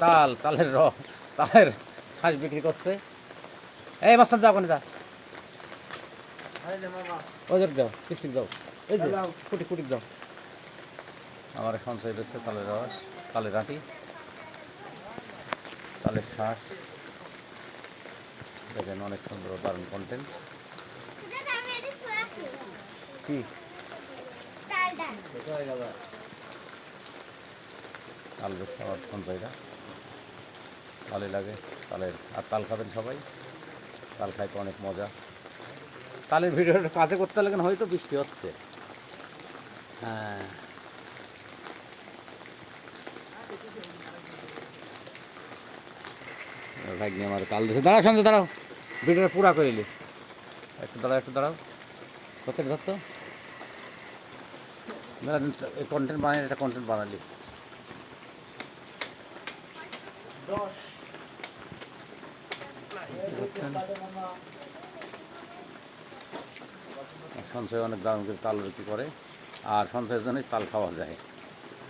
তালের তালের হাঁস বিক্রি করছে। এই মাস্টার যাও কোনে যা, ওদের দাও পিসিক দাও, এই যে ফুটি ফুটি দাও। আমার সঞ্চয় রয়েছে তালের রস, তালের আটি, তালের শাঁস। দেখেন অনেক সুন্দর দারুণ কন্টেন্ট। কি তাল বেশি আমার সঞ্চয়টা ভালোই লাগে। তালের আর তাল খাবেন সবাই, তাল খাইতে অনেক মজা। তালের ভিডিওটা কাজে করতে লাগেন, হয়তো বৃষ্টি হচ্ছে। হ্যাঁ ভাগ্নি আমার তাল দিয়েছে। দাঁড়াও সঞ্জয় দাঁড়াও, ভিডিওটা পুরা করে এলি। একটু দাঁড়াও একটু দাঁড়াও, কত ধরতো কন্টেন্ট বানাই, এটা কন্টেন্ট বানালি। সঞ্চয় অনেক দারুণ করে তাল বিক্রি করে, আর সঞ্চয়ের জন্যই তাল খাওয়া যায়।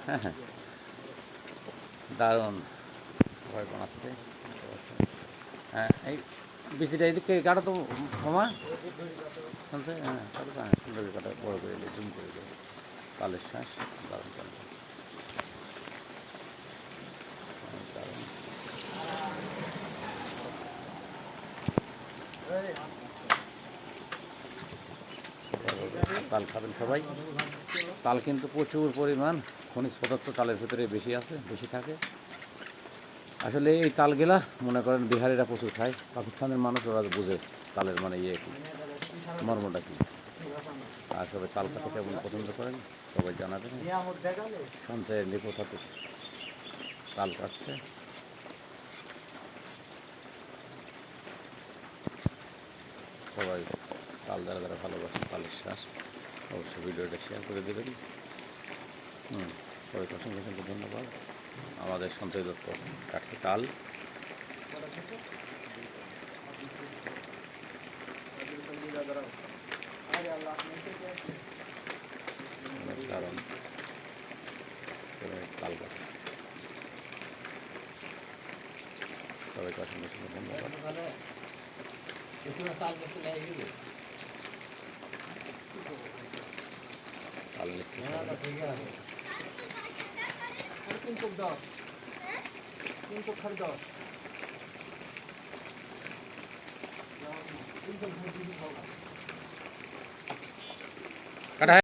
হ্যাঁ হ্যাঁ দারুণ সবাই বানাচ্ছে। হ্যাঁ এই বিচিটা এদিকে কাটা তো মামা সঞ্চয়। হ্যাঁ কাটা, হ্যাঁ সুন্দর কাটা, বড়ো করে দিই, জুম করে দিই। তালের শ্বাস দারুণ দারুণ দারুণ। তাল খাবেন সবাই। তাল কিন্তু প্রচুর পরিমাণ খনিজ পদার্থ তালের ভিতরে বেশি থাকে। আসলে এই তালগুলা মনে করেন বিহারিরা প্রচুর খায়, পাকিস্তানের মানুষ ওরা বুঝে তালের মানে ইয়ে কি, মর্মটা কি। আর সবাই তাল খাতে কেমন পছন্দ করেন সবাই জানাবেন। সঞ্চয়ের নিকট হাতে তাল কাটছে। সবাই তাল যারা যারা ভালোবাসেন তালের শ্বাস, অবশ্যই ভিডিওটা শেয়ার করে দেবেন। সবাইকে অসংখ্য অসংখ্য ধন্যবাদ। আমাদের সঞ্চয় দত্ত কাটছে তাল। কারণ তাল কাটে। সবাইকে অসংখ্য অসংখ্য ধন্যবাদ। তাল নিচ্ছি তিন